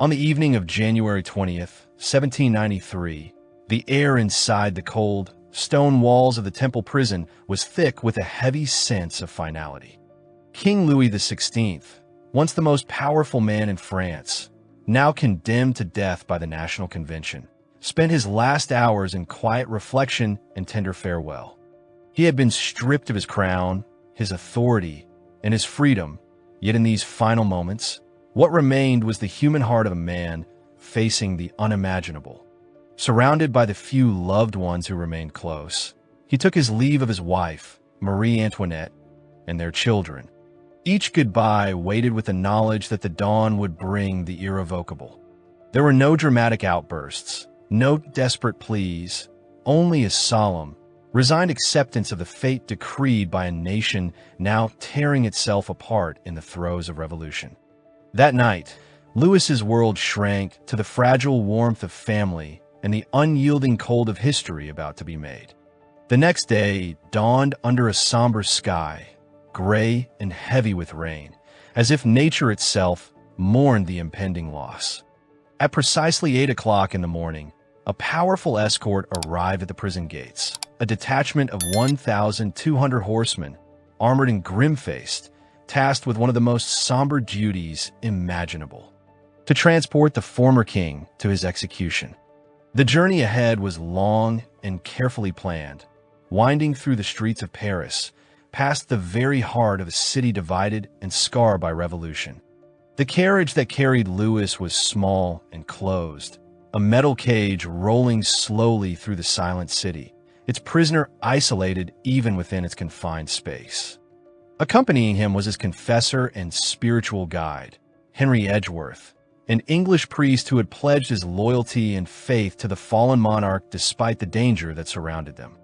On the evening of January 20th, 1793, the air inside the cold, stone walls of the temple prison was thick with a heavy sense of finality. King Louis XVI, once the most powerful man in France, now condemned to death by the National Convention, spent his last hours in quiet reflection and tender farewell. He had been stripped of his crown, his authority, and his freedom, yet in these final moments, what remained was the human heart of a man facing the unimaginable. Surrounded by the few loved ones who remained close, he took his leave of his wife, Marie Antoinette, and their children. Each goodbye weighted with the knowledge that the dawn would bring the irrevocable. There were no dramatic outbursts, no desperate pleas, only a solemn, resigned acceptance of the fate decreed by a nation now tearing itself apart in the throes of revolution. That night, Louis's world shrank to the fragile warmth of family and the unyielding cold of history about to be made. The next day dawned under a somber sky, gray and heavy with rain, as if nature itself mourned the impending loss. At precisely 8 o'clock in the morning, a powerful escort arrived at the prison gates, a detachment of 1,200 horsemen, armored and grim-faced, tasked with one of the most somber duties imaginable: to transport the former king to his execution. The journey ahead was long and carefully planned, winding through the streets of Paris, past the very heart of a city divided and scarred by revolution. The carriage that carried Louis was small and closed, a metal cage rolling slowly through the silent city, its prisoner isolated even within its confined space. Accompanying him was his confessor and spiritual guide, Henry Edgeworth, an English priest who had pledged his loyalty and faith to the fallen monarch despite the danger that surrounded them.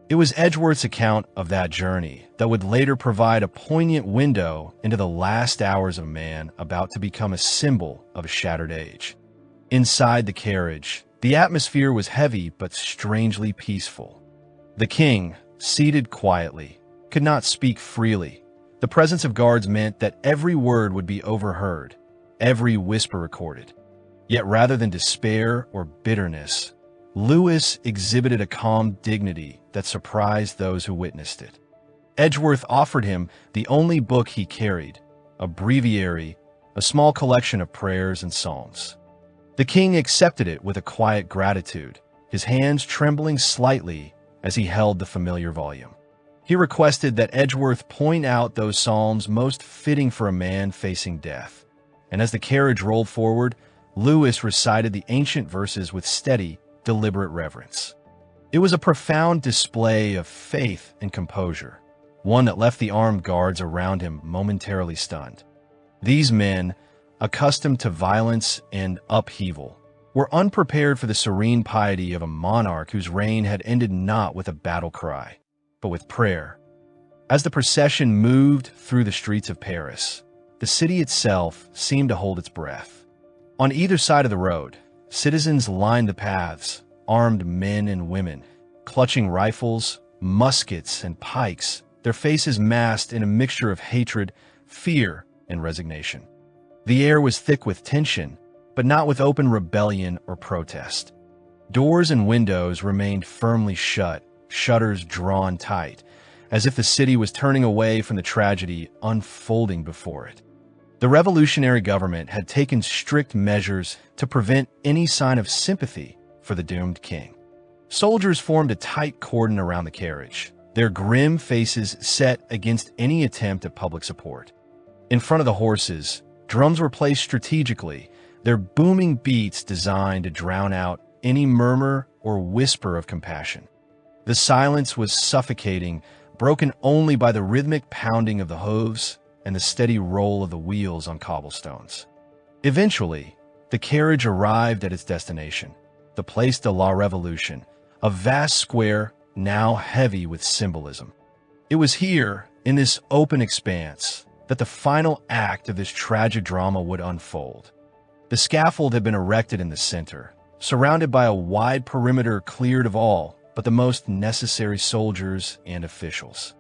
It was Edgeworth's account of that journey that would later provide a poignant window into the last hours of man about to become a symbol of a shattered age. Inside the carriage, the atmosphere was heavy but strangely peaceful. The king, seated quietly, could not speak freely. The presence of guards meant that every word would be overheard, every whisper recorded. Yet rather than despair or bitterness, Louis exhibited a calm dignity that surprised those who witnessed it. Edgeworth offered him the only book he carried, a breviary, a small collection of prayers and psalms. The king accepted it with a quiet gratitude, his hands trembling slightly as he held the familiar volume. He requested that Edgeworth point out those psalms most fitting for a man facing death. And as the carriage rolled forward, Louis recited the ancient verses with steady, deliberate reverence. It was a profound display of faith and composure, one that left the armed guards around him momentarily stunned. These men, accustomed to violence and upheaval, were unprepared for the serene piety of a monarch whose reign had ended not with a battle cry, but with prayer. As the procession moved through the streets of Paris, the city itself seemed to hold its breath. On either side of the road, citizens lined the paths, armed men and women, clutching rifles, muskets, and pikes, their faces masked in a mixture of hatred, fear, and resignation. The air was thick with tension, but not with open rebellion or protest. Doors and windows remained firmly shut, shutters drawn tight, as if the city was turning away from the tragedy unfolding before it. The revolutionary government had taken strict measures to prevent any sign of sympathy for the doomed king. Soldiers formed a tight cordon around the carriage, their grim faces set against any attempt at public support. In front of the horses, drums were placed strategically, their booming beats designed to drown out any murmur or whisper of compassion. The silence was suffocating, broken only by the rhythmic pounding of the hooves and the steady roll of the wheels on cobblestones. Eventually, the carriage arrived at its destination, the Place de la Révolution, a vast square now heavy with symbolism. It was here, in this open expanse, that the final act of this tragic drama would unfold. The scaffold had been erected in the center, surrounded by a wide perimeter cleared of all but the most necessary soldiers and officials.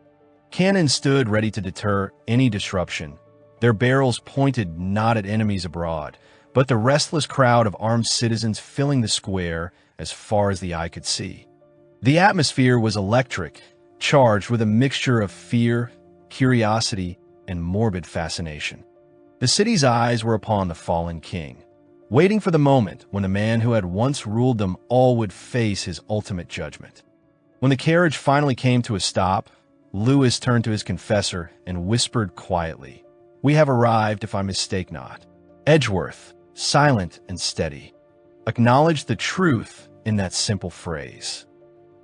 Cannon stood ready to deter any disruption, their barrels pointed not at enemies abroad, but the restless crowd of armed citizens filling the square as far as the eye could see. The atmosphere was electric, charged with a mixture of fear, curiosity, and morbid fascination. The city's eyes were upon the fallen king, waiting for the moment when the man who had once ruled them all would face his ultimate judgment. When the carriage finally came to a stop, Louis turned to his confessor and whispered quietly, "We have arrived, if I mistake not." Edgeworth, silent and steady, acknowledged the truth in that simple phrase.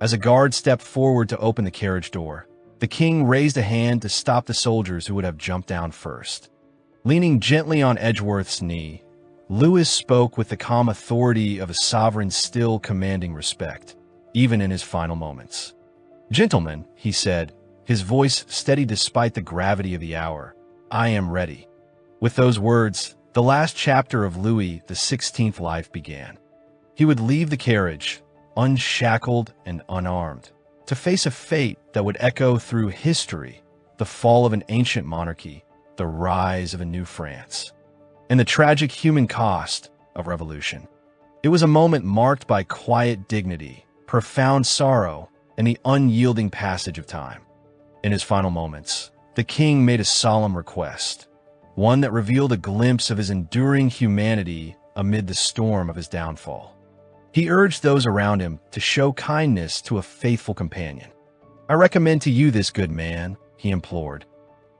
As a guard stepped forward to open the carriage door, the king raised a hand to stop the soldiers who would have jumped down first. Leaning gently on Edgeworth's knee, Louis spoke with the calm authority of a sovereign still commanding respect, even in his final moments. "Gentlemen," he said, his voice steady despite the gravity of the hour, "I am ready." With those words, the last chapter of Louis XVI's life began. He would leave the carriage, unshackled and unarmed, to face a fate that would echo through history: the fall of an ancient monarchy, the rise of a new France, and the tragic human cost of revolution. It was a moment marked by quiet dignity, profound sorrow, and the unyielding passage of time. In his final moments, the king made a solemn request, one that revealed a glimpse of his enduring humanity amid the storm of his downfall. He urged those around him to show kindness to a faithful companion. "I recommend to you this good man," he implored.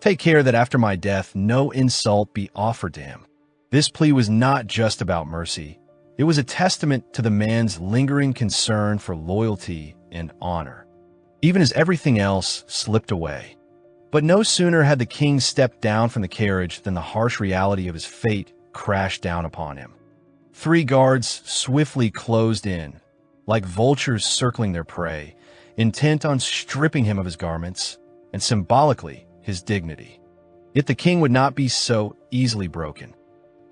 "Take care that after my death no insult be offered to him." This plea was not just about mercy. It was a testament to the man's lingering concern for loyalty and honor, even as everything else slipped away. But no sooner had the king stepped down from the carriage than the harsh reality of his fate crashed down upon him. 3 guards swiftly closed in, like vultures circling their prey, intent on stripping him of his garments and, symbolically, his dignity. Yet the king would not be so easily broken.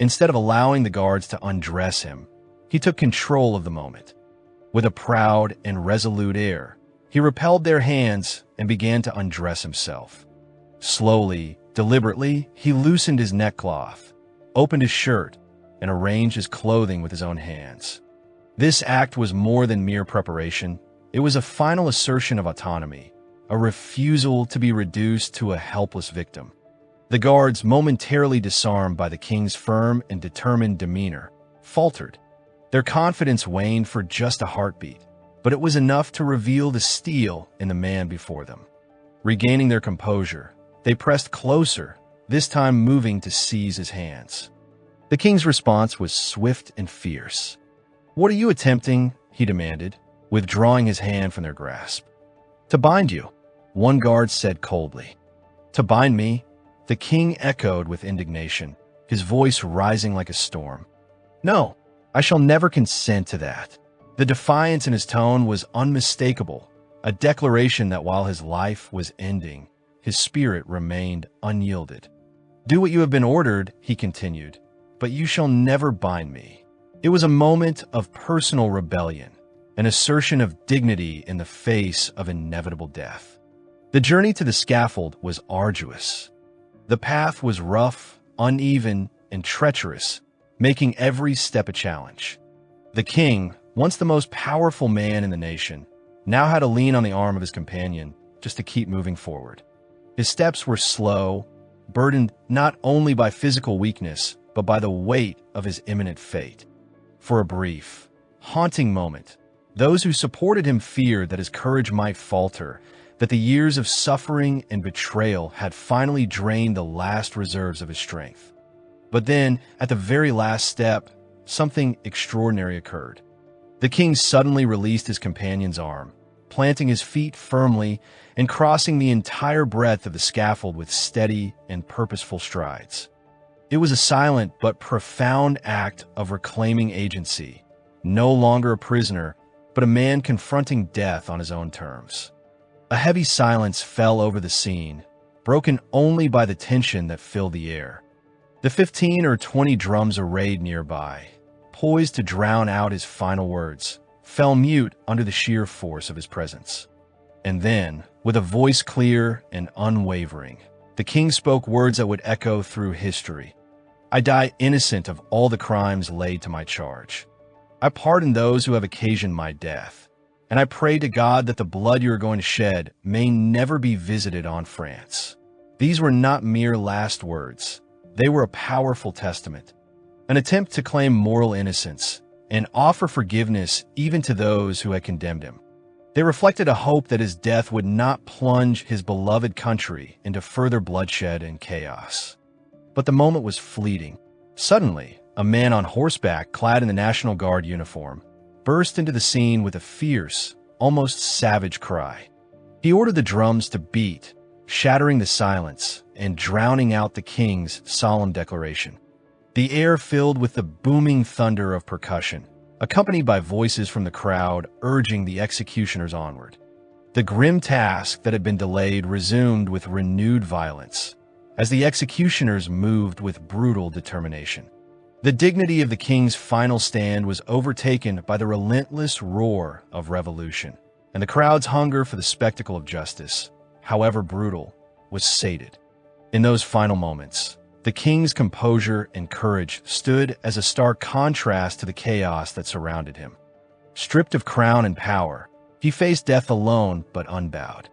Instead of allowing the guards to undress him, he took control of the moment. With a proud and resolute air, he repelled their hands and began to undress himself. Slowly, deliberately, he loosened his neckcloth, opened his shirt, and arranged his clothing with his own hands. This act was more than mere preparation. It was a final assertion of autonomy, a refusal to be reduced to a helpless victim. The guards, momentarily disarmed by the king's firm and determined demeanor, faltered. Their confidence waned for just a heartbeat, but it was enough to reveal the steel in the man before them. Regaining their composure, they pressed closer, this time moving to seize his hands. The king's response was swift and fierce. "What are you attempting?" he demanded, withdrawing his hand from their grasp. "To bind you," one guard said coldly. "To bind me?" The king echoed with indignation, his voice rising like a storm. "No, I shall never consent to that." The defiance in his tone was unmistakable, a declaration that while his life was ending, his spirit remained unyielded. "Do what you have been ordered," he continued, "but you shall never bind me." It was a moment of personal rebellion, an assertion of dignity in the face of inevitable death. The journey to the scaffold was arduous. The path was rough, uneven, and treacherous, making every step a challenge. The king, once the most powerful man in the nation, now had to lean on the arm of his companion just to keep moving forward. His steps were slow, burdened not only by physical weakness, but by the weight of his imminent fate. For a brief, haunting moment, those who supported him feared that his courage might falter, that the years of suffering and betrayal had finally drained the last reserves of his strength. But then, at the very last step, something extraordinary occurred. The king suddenly released his companion's arm, planting his feet firmly and crossing the entire breadth of the scaffold with steady and purposeful strides. It was a silent but profound act of reclaiming agency, no longer a prisoner, but a man confronting death on his own terms. A heavy silence fell over the scene, broken only by the tension that filled the air. The 15 or 20 drums arrayed nearby, poised to drown out his final words, fell mute under the sheer force of his presence. And then, with a voice clear and unwavering, the king spoke words that would echo through history. I die innocent of all the crimes laid to my charge. I pardon those who have occasioned my death, and I pray to God that the blood you are going to shed may never be visited on France." These were not mere last words. They were a powerful testament, an attempt to claim moral innocence and offer forgiveness even to those who had condemned him. They reflected a hope that his death would not plunge his beloved country into further bloodshed and chaos. But the moment was fleeting. Suddenly, a man on horseback, clad in the National Guard uniform, burst into the scene with a fierce, almost savage cry. He ordered the drums to beat, shattering the silence and drowning out the king's solemn declaration. The air filled with the booming thunder of percussion, accompanied by voices from the crowd urging the executioners onward. The grim task that had been delayed resumed with renewed violence, as the executioners moved with brutal determination. The dignity of the king's final stand was overtaken by the relentless roar of revolution, and the crowd's hunger for the spectacle of justice, however brutal, was sated. In those final moments, the king's composure and courage stood as a stark contrast to the chaos that surrounded him. Stripped of crown and power, he faced death alone but unbowed.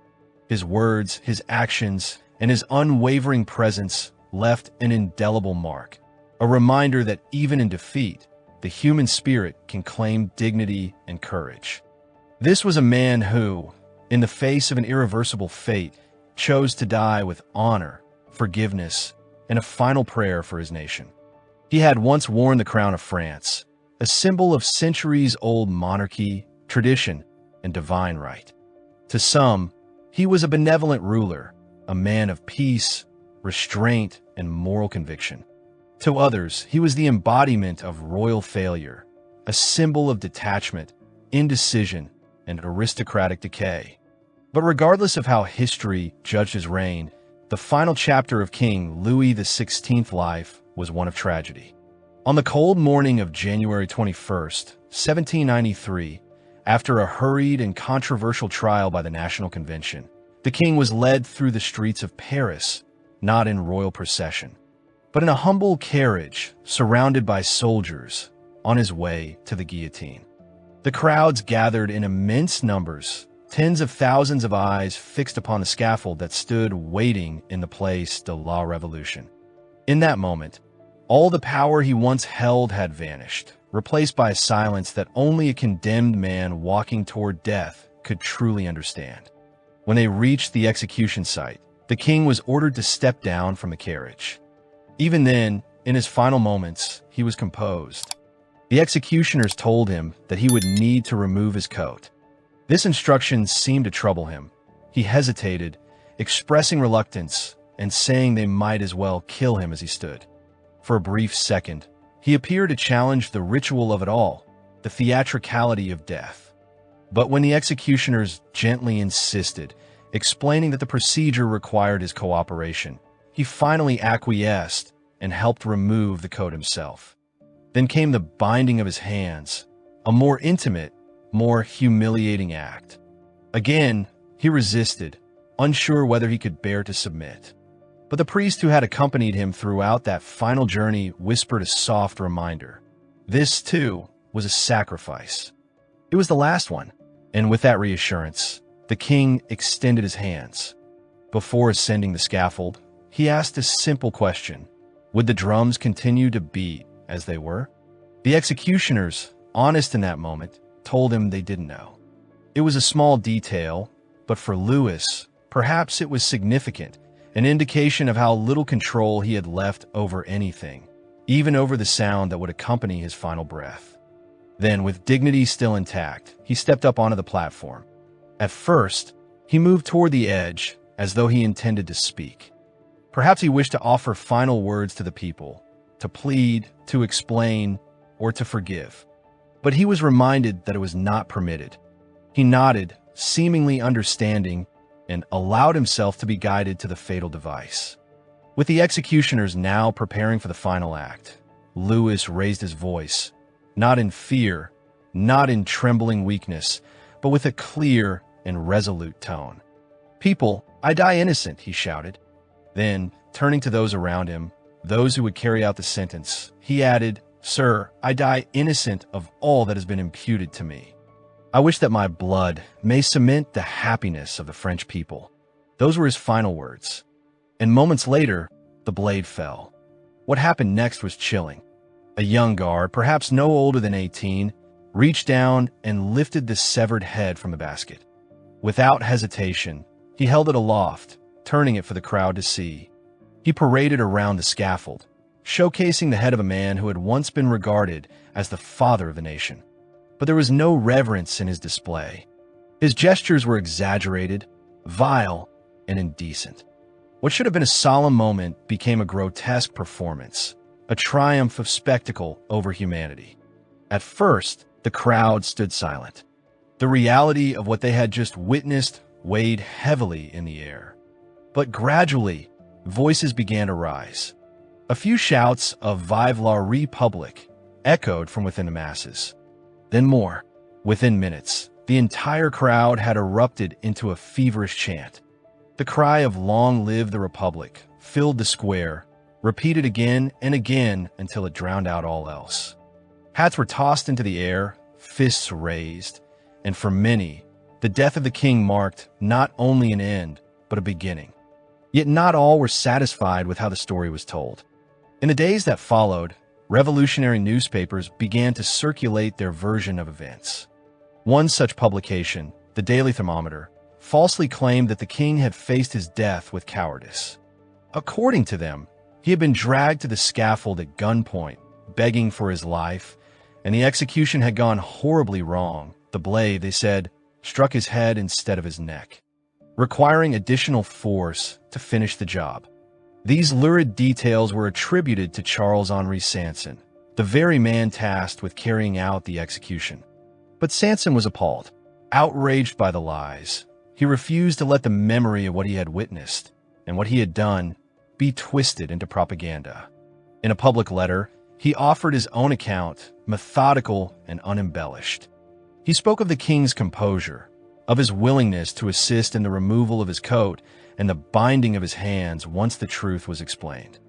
His words, his actions, and his unwavering presence left an indelible mark, a reminder that even in defeat, the human spirit can claim dignity and courage. This was a man who, in the face of an irreversible fate, chose to die with honor, forgiveness, and a final prayer for his nation. He had once worn the crown of France, a symbol of centuries-old monarchy, tradition, and divine right. To some, he was a benevolent ruler, a man of peace, restraint, and moral conviction. To others, he was the embodiment of royal failure, a symbol of detachment, indecision, and aristocratic decay. But regardless of how history judged his reign, the final chapter of King Louis XVI's life was one of tragedy. On the cold morning of January 21st, 1793, after a hurried and controversial trial by the National Convention, the king was led through the streets of Paris, not in royal procession, but in a humble carriage surrounded by soldiers on his way to the guillotine. The crowds gathered in immense numbers, tens of thousands of eyes fixed upon the scaffold that stood waiting in the Place de la Révolution. In that moment, all the power he once held had vanished, replaced by a silence that only a condemned man walking toward death could truly understand. When they reached the execution site, the king was ordered to step down from the carriage. Even then, in his final moments, he was composed. The executioners told him that he would need to remove his coat. This instruction seemed to trouble him. He hesitated, expressing reluctance and saying they might as well kill him as he stood. For a brief second, he appeared to challenge the ritual of it all, the theatricality of death. But when the executioners gently insisted, explaining that the procedure required his cooperation, he finally acquiesced and helped remove the coat himself. Then came the binding of his hands, a more intimate, more humiliating act. Again, he resisted, unsure whether he could bear to submit. But the priest who had accompanied him throughout that final journey whispered a soft reminder. This, too, was a sacrifice. It was the last one, and with that reassurance, the king extended his hands. Before ascending the scaffold, he asked a simple question. Would the drums continue to beat as they were? The executioners, honest in that moment, told him they didn't know. It was a small detail, but for Louis, perhaps it was significant, an indication of how little control he had left over anything, even over the sound that would accompany his final breath. Then, with dignity still intact, he stepped up onto the platform. At first, he moved toward the edge, as though he intended to speak. Perhaps he wished to offer final words to the people, to plead, to explain, or to forgive. But he was reminded that it was not permitted. He nodded, seemingly understanding, and allowed himself to be guided to the fatal device. With the executioners now preparing for the final act, Louis raised his voice, not in fear, not in trembling weakness, but with a clear and resolute tone. "People, I die innocent," he shouted. Then, turning to those around him, those who would carry out the sentence. He added, "Sir, I die innocent of all that has been imputed to me. I wish that my blood may cement the happiness of the French people." Those were his final words. And moments later, the blade fell. What happened next was chilling. A young guard, perhaps no older than 18, reached down and lifted the severed head from the basket. Without hesitation, he held it aloft, turning it for the crowd to see. He paraded around the scaffold, showcasing the head of a man who had once been regarded as the father of the nation. But there was no reverence in his display. His gestures were exaggerated, vile, and indecent. What should have been a solemn moment became a grotesque performance, a triumph of spectacle over humanity. At first, the crowd stood silent. The reality of what they had just witnessed weighed heavily in the air. But gradually, voices began to rise. A few shouts of "Vive la République" echoed from within the masses. Then more. Within minutes, the entire crowd had erupted into a feverish chant. The cry of "Long live the Republic" filled the square, repeated again and again until it drowned out all else. Hats were tossed into the air, fists raised, and for many, the death of the king marked not only an end, but a beginning. Yet not all were satisfied with how the story was told. In the days that followed, revolutionary newspapers began to circulate their version of events. One such publication, the Daily Thermometer, falsely claimed that the king had faced his death with cowardice. According to them, he had been dragged to the scaffold at gunpoint, begging for his life, and the execution had gone horribly wrong. The blade, they said, struck his head instead of his neck, requiring additional force to finish the job. These lurid details were attributed to Charles-Henri Sanson, the very man tasked with carrying out the execution. But Sanson was appalled, outraged by the lies. He refused to let the memory of what he had witnessed and what he had done be twisted into propaganda. In a public letter, he offered his own account, methodical and unembellished. He spoke of the king's composure, of his willingness to assist in the removal of his coat and the binding of his hands once the truth was explained.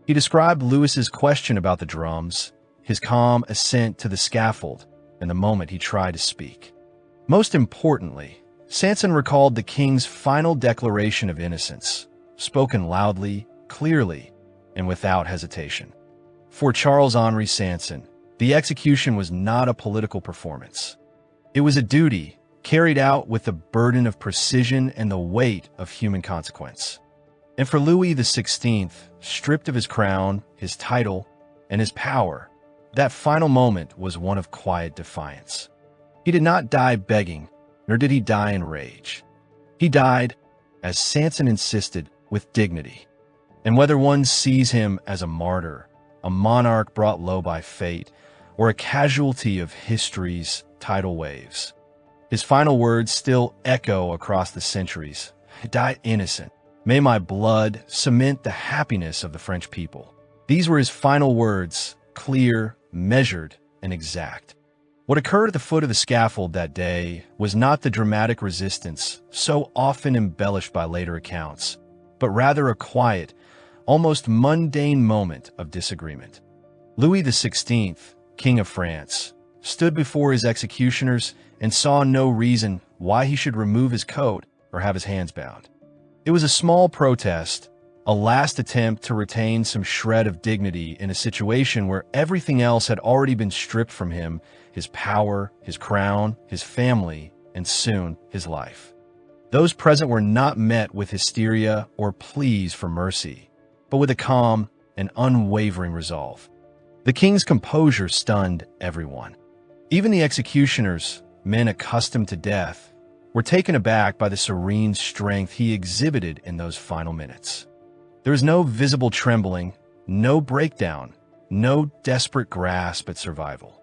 He described Louis's question about the drums, his calm ascent to the scaffold, and the moment he tried to speak. Most importantly, Sanson recalled the king's final declaration of innocence, spoken loudly, clearly, and without hesitation. For Charles-Henri Sanson, the execution was not a political performance. It was a duty carried out with the burden of precision and the weight of human consequence. And for Louis XVI, stripped of his crown, his title, and his power, that final moment was one of quiet defiance. He did not die begging, nor did he die in rage. He died, as Sanson insisted, with dignity. And whether one sees him as a martyr, a monarch brought low by fate, or a casualty of history's tidal waves, his final words still echo across the centuries. "I die innocent. May my blood cement the happiness of the French people." These were his final words, clear, measured, and exact. What occurred at the foot of the scaffold that day was not the dramatic resistance so often embellished by later accounts, but rather a quiet, almost mundane moment of disagreement. Louis XVI, King of France, stood before his executioners and saw no reason why he should remove his coat or have his hands bound. It was a small protest, a last attempt to retain some shred of dignity in a situation where everything else had already been stripped from him: his power, his crown, his family, and soon his life. Those present were not met with hysteria or pleas for mercy, but with a calm and unwavering resolve. The king's composure stunned everyone. Even the executioners, men accustomed to death, were taken aback by the serene strength he exhibited in those final minutes. There was no visible trembling, no breakdown, no desperate grasp at survival.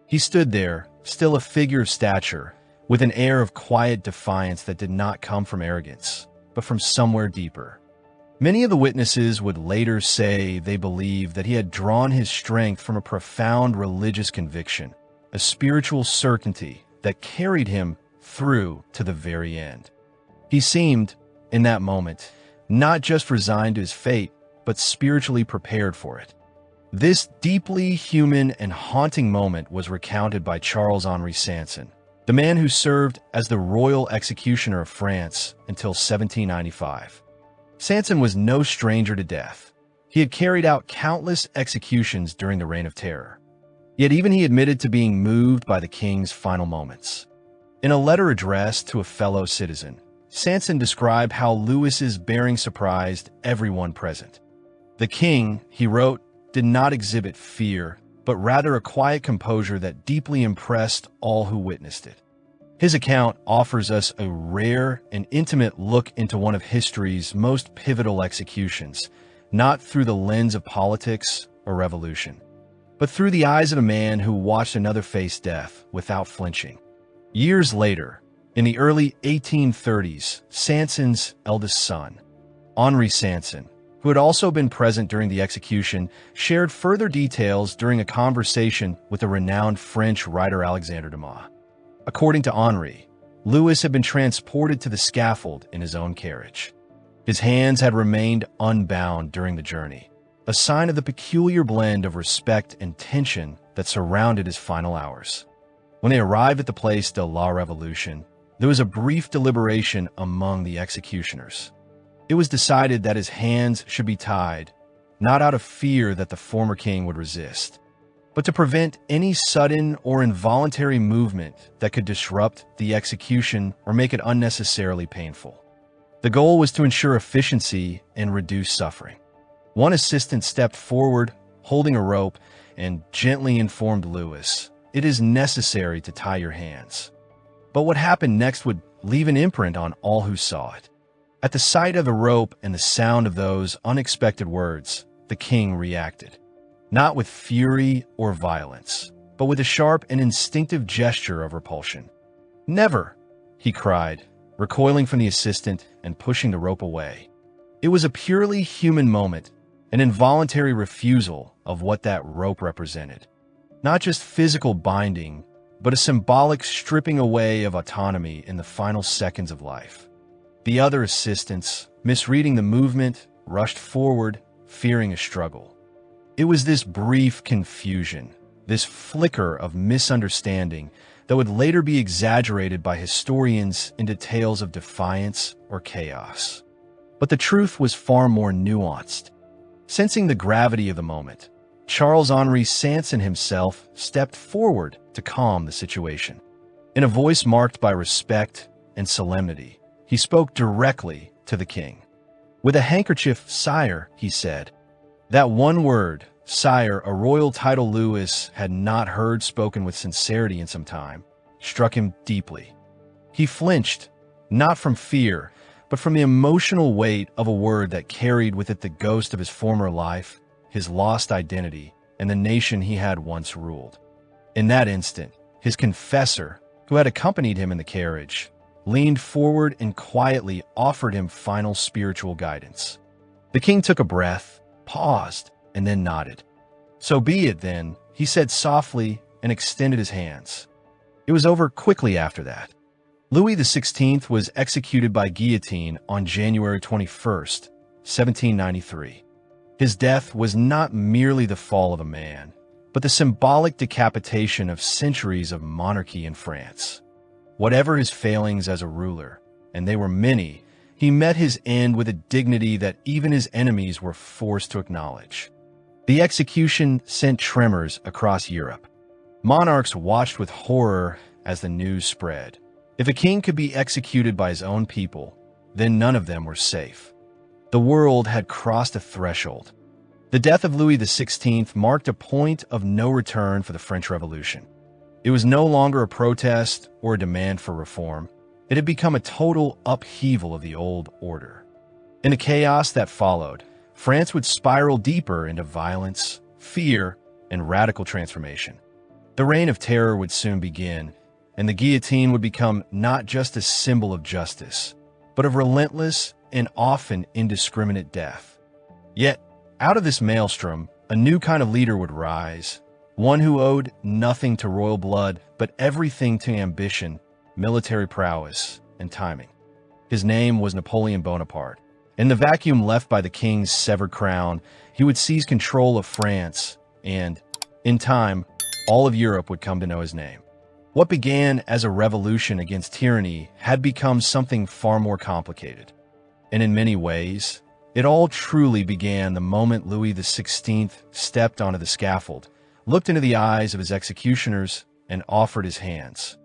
He stood there, still a figure of stature, with an air of quiet defiance that did not come from arrogance, but from somewhere deeper. Many of the witnesses would later say they believed that he had drawn his strength from a profound religious conviction, a spiritual certainty that carried him through to the very end. He seemed, in that moment, not just resigned to his fate, but spiritually prepared for it. This deeply human and haunting moment was recounted by Charles-Henri Sanson, the man who served as the royal executioner of France until 1795. Sanson was no stranger to death. He had carried out countless executions during the Reign of Terror. Yet even he admitted to being moved by the king's final moments. In a letter addressed to a fellow citizen, Sanson described how Louis's bearing surprised everyone present. The king, he wrote, did not exhibit fear, but rather a quiet composure that deeply impressed all who witnessed it. His account offers us a rare and intimate look into one of history's most pivotal executions, not through the lens of politics or revolution, but through the eyes of a man who watched another face death without flinching. Years later, in the early 1830s, Sanson's eldest son, Henri Sanson, who had also been present during the execution, shared further details during a conversation with the renowned French writer Alexandre Dumas. According to Henri, Louis had been transported to the scaffold in his own carriage. His hands had remained unbound during the journey, a sign of the peculiar blend of respect and tension that surrounded his final hours. When they arrived at the Place de la Révolution, there was a brief deliberation among the executioners. It was decided that his hands should be tied, not out of fear that the former king would resist, but to prevent any sudden or involuntary movement that could disrupt the execution or make it unnecessarily painful. The goal was to ensure efficiency and reduce suffering. One assistant stepped forward, holding a rope, and gently informed Louis, "It is necessary to tie your hands." But what happened next would leave an imprint on all who saw it. At the sight of the rope and the sound of those unexpected words, the king reacted, not with fury or violence, but with a sharp and instinctive gesture of repulsion. "Never!" he cried, recoiling from the assistant and pushing the rope away. It was a purely human moment, an involuntary refusal of what that rope represented. Not just physical binding, but a symbolic stripping away of autonomy in the final seconds of life. The other assistants, misreading the movement, rushed forward, fearing a struggle. It was this brief confusion, this flicker of misunderstanding, that would later be exaggerated by historians into tales of defiance or chaos. But the truth was far more nuanced. Sensing the gravity of the moment, Charles-Henri Sanson himself stepped forward to calm the situation. In a voice marked by respect and solemnity, he spoke directly to the king. "With a handkerchief, sire," he said. That one word, sire, a royal title Louis had not heard spoken with sincerity in some time, struck him deeply. He flinched, not from fear, but from the emotional weight of a word that carried with it the ghost of his former life, his lost identity, and the nation he had once ruled. In that instant, his confessor, who had accompanied him in the carriage, leaned forward and quietly offered him final spiritual guidance. The king took a breath, paused, and then nodded. "So be it, then," he said softly and extended his hands. It was over quickly after that. Louis XVI was executed by guillotine on January 21st, 1793. His death was not merely the fall of a man, but the symbolic decapitation of centuries of monarchy in France. Whatever his failings as a ruler, and they were many, he met his end with a dignity that even his enemies were forced to acknowledge. The execution sent tremors across Europe. Monarchs watched with horror as the news spread. If a king could be executed by his own people, then none of them were safe. The world had crossed a threshold. The death of Louis XVI marked a point of no return for the French Revolution. It was no longer a protest or a demand for reform. It had become a total upheaval of the old order. In the chaos that followed, France would spiral deeper into violence, fear, and radical transformation. The Reign of Terror would soon begin, and the guillotine would become not just a symbol of justice, but of relentless and often indiscriminate death. Yet, out of this maelstrom, a new kind of leader would rise, one who owed nothing to royal blood, but everything to ambition, military prowess, and timing. His name was Napoleon Bonaparte, In the vacuum left by the king's severed crown, he would seize control of France, and, in time, all of Europe would come to know his name. What began as a revolution against tyranny had become something far more complicated. And in many ways, it all truly began the moment Louis XVI stepped onto the scaffold, looked into the eyes of his executioners, and offered his hands.